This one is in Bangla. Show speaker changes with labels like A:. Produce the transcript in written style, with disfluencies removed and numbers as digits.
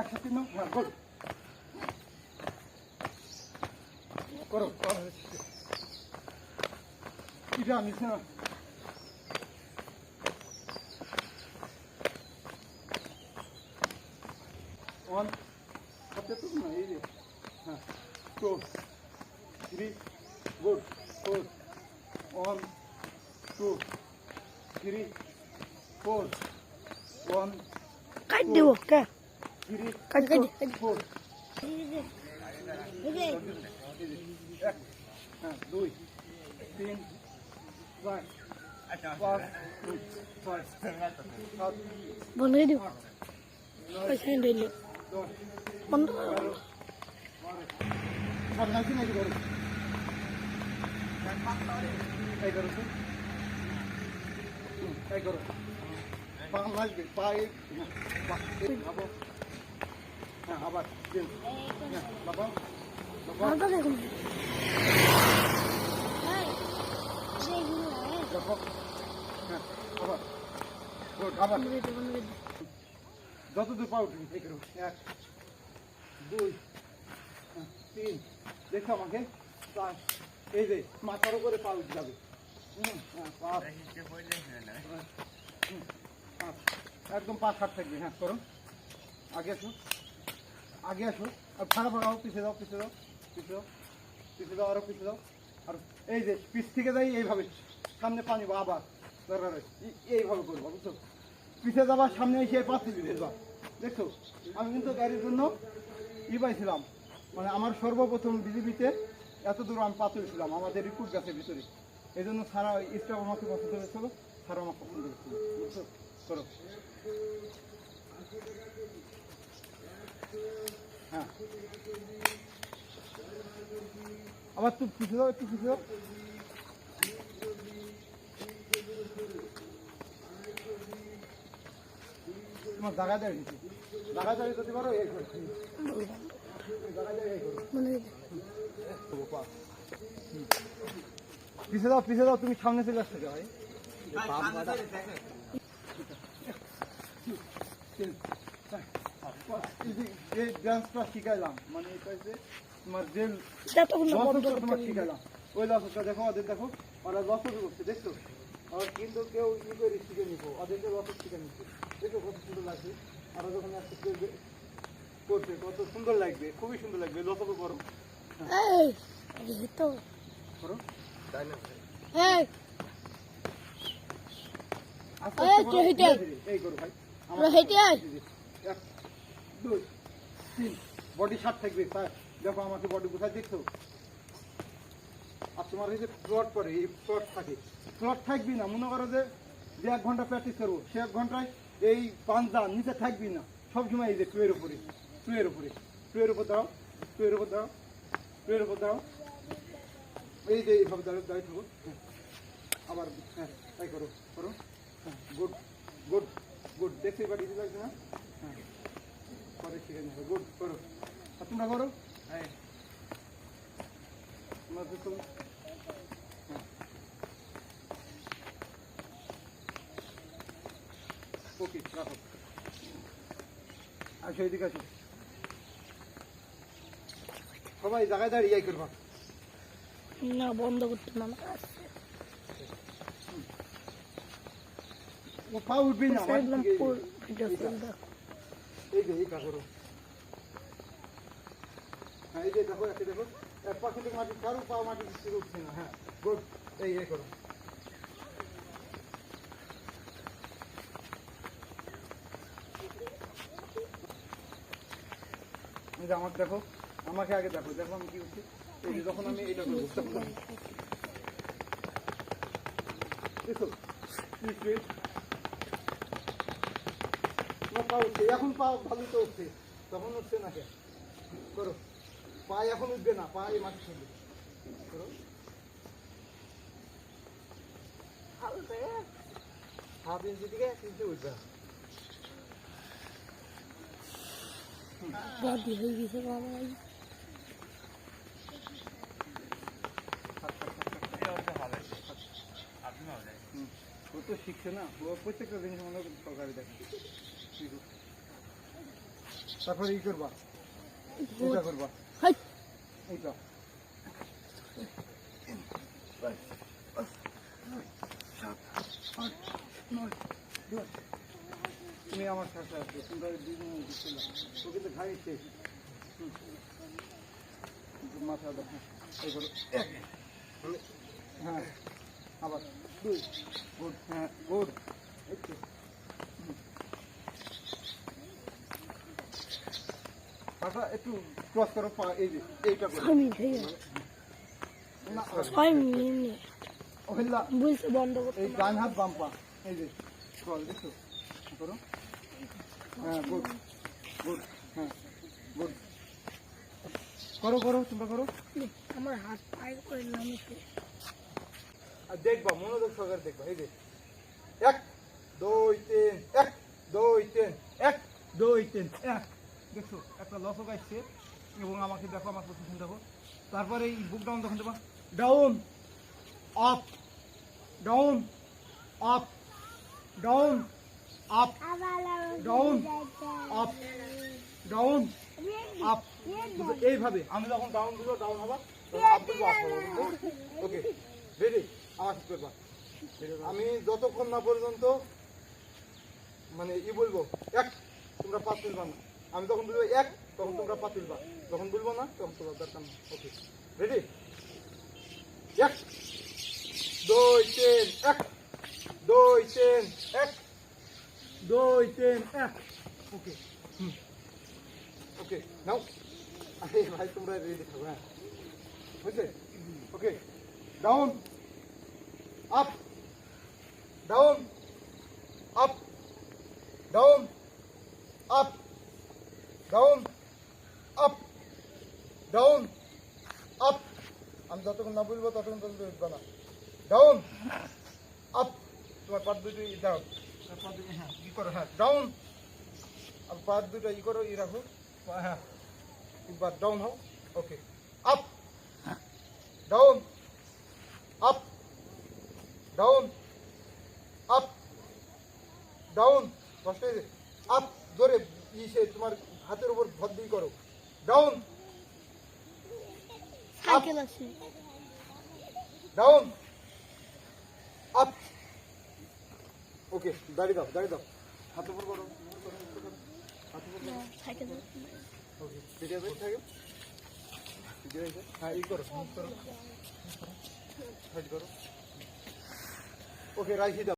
A: একসাথে নাও, হ্যাঁ গুড করো এটা নিচে না ওয়ান কত না এই যে হ্যাঁ 2 3 গুড 4 1 2 3 4 1
B: কাট দেবো কে
A: 3
B: কাট কাট
A: 4 এক হ্যাঁ 2 3 4 5 6 7
B: বন্ধ করে দেবো পয়সা দিলে বন্ধ
A: সব নাকি নাকি করো এই করো তো এই করো পা লাগবে পায়ে আবার হ্যাঁ আবার দিন হ্যাঁ বাবা বাবা
B: বন্ধ দেখুন
A: দেখো হ্যাঁ আবার গুড আবার যত দূর পাও তুমি এই করো 1 2 3 দেখো আমাকে 4 এই যে মাথার উপরে পা উঠে যাবে একদম পা খাট থাকবে হ্যাঁ করো আগে আসো আগে আসো আর ফাঁকা ফাঁকা পিছিয়ে দাও পিছিয়ে দাও পিছিয়ে দাও পিছিয়ে দাও আরো পিছিয়ে দাও আর এই যে পিছ থেকে যাই এইভাবে সামনে পানি বা আবার দরকার এইভাবে করবো বুঝছো পিছিয়ে যাবার সামনে এসে পাচ্ছি ভেজবা দেখছো আমি কিন্তু গাড়ির জন্য পাইছিলাম মানে আমার সর্বপ্রথম বিজেপিতে এত দূর আমি পাথর ছিলাম আমাদের রিক্রুট গাছের ভিতরে এই জন্য সারা স্টাফ আমাকে পছন্দ করেছিল সারা আমাকে পছন্দ করেছিল বুঝছো করো হ্যাঁ আবার তুই পিছিয়ে দাও একটু পিছিয়ে দাও তোমার জায়গা দাঁড়িয়ে জায়গা দাঁড়িয়ে করতে পারো এই করো জায়গা দাঁড়িয়ে এই করো পিছিয়ে দাও তুমি সামনে চলে আসতে ভাই এই ডান্সটা শিখাইলাম মানে তোমার যে তোমার শিখাইলাম ওই লসটা দেখো ওদের দেখো ওরা লস করছে দেখছো আর কিন্তু কেউ ই করে শিখে নিব ওদেরকে লস শিখে নিচ্ছে দেখো কত সুন্দর লাগছে ওরা যখন একটা করছে কত সুন্দর লাগবে খুবই সুন্দর লাগবে লস করো করো এই করো ভাই এক 2 3 বডি শার্ট থাকবে দেখো আমাকে বডি কোথায় দেখছো আর তোমার এই যে প্লট পরে এই প্লট থাকে প্লট থাকবি না মনে করো যে 1 ঘন্টা প্র্যাকটিস করবো সে 1 ঘন্টায় এই পাঞ্জা নিচে থাকবি না সবসময় এই যে টুয়ের উপরে টুয়ের উপর দাও টুয়ের উপর দাও টুয়ের উপর দাও এই যে এইভাবে দাঁড়িয়ে থাকো আবার হ্যাঁ তাই করো করো হ্যাঁ গুড গুড গুড দেখতে এবার ইজি লাগছে না হ্যাঁ পরে শিখে নেবে গুড করো আর তোমরা করো হ্যাঁ তোমরা তো হ্যাঁ ওকে রাখো আসো এদিকে আসো সবাই জায়গায় দাঁড়িয়ে ইয়াই করবা
B: না বন্ধ করতে না
A: ও পা উঠবি না এই যে এই করো হ্যাঁ এই যে দেখো একে দেখো এক পাশে থেকে মাটি কারো পা মাটি থেকে উঠছে না হ্যাঁ গুড এই করো আমাকে দেখো আমাকে আগে দেখো দেখো আমি কি হচ্ছে এই যে যখন আমি এইটা করবো দেখো পা উঠছে এখন পা ভালো তো উঠছে তখন উঠছে না কে করো পা এখন উঠবে না পা এই মাটির সঙ্গে করো হাফ ইঞ্চি থেকে 1 ইঞ্চি উঠবে
B: বডি হয়ে গেছে বাবা
A: আপনি তো শিখছে না, ও প্রত্যেকটা জিনিস মনে করতে সরকারি দেখে। তারপরে ই করবা, এটা করবা,
B: হাই
A: এইটা। তুমি আমার সাথে আসবে, তোমরা দুজন দিচ্ছিলাম, ও কিন্তু খাইছে। মাথা দাও, এই করো, হ্যাঁ, আবার 2, গুড, হ্যাঁ, গুড, একটু। পাটা একটু ক্রস করো, পা এই যে এইটা করো।
B: 6 মিনিট হয়ে গেল।
A: না,
B: 6 মিনিট
A: ওহিল্লা,
B: বলছে বন্ধ করতে।
A: এই ডান হাত বাম পা, এই যে ক্রস দেখছো, করো, হ্যাঁ, গুড, গুড, হ্যাঁ, গুড, করো করো, তোমরা করো।
B: আমার হাত পায়ে করে নামে
A: আর দেখবা, মনোযোগ সহকারে দেখবা, এই যে 1 2 3, 1 2 3, 1 2 3, 1। দেখছো একটা লসক আসছে, এবং আমাকে দেখো, আমার পজিশন দেখো। তারপরে এই বুক ডাউন তখন দেবা, down up down up down up down up down up. এইভাবে আমি যখন ডাউন দিব, ডাউন হবা, তখন আপ দিব, আপ হবো। ওকে, রেডি? আমার কি করবা, আমি যতক্ষণ না পর্যন্ত মানে ই বলবো 1, তোমরা 5 তুলবা না। আমি যখন বলবো 1, তখন তোমরা 5 তুলবা, যখন বলবো না তখন তোমরা দরকার না। ওকে, রেডি? 1 2 3, 1 2 3, 1 2 3, 1। ওকে, ওকে, নাও। আরে ভাই, তোমরা রেডি থাকো, হ্যাঁ, বুঝলে? Okay, down up down up down up down up down up. আমি যতক্ষণ না বলবো ততক্ষণ পর্যন্ত উঠবে না। ডাউন আপ, তোমার পাত দুটো দাও, পাত দুটো, হ্যাঁ, ই করো, হ্যাঁ, ডাউন। আর পাত দুটো ই করো, ই রাখো, হ্যাঁ, একবার ডাউন হও। Okay, up down up down up down. কষ্ট হয়েছে? আপ ধরে ইসে তোমার হাতের উপর ভর দিয়ে করো, ডাউন
B: সাইকেল আছে।
A: Down up. ওকে, দাঁড়িয়ে দাও, দাঁড়িয়ে দাও, হাত উপর করো, হাত উপর করো।
B: সাইকেল
A: ওকে, ঠিক আছে, থাকে, ঠিক আছে, হ্যাঁ, ই করো, মুভ করো, সাইড করো। ওকে, রাখি দাও।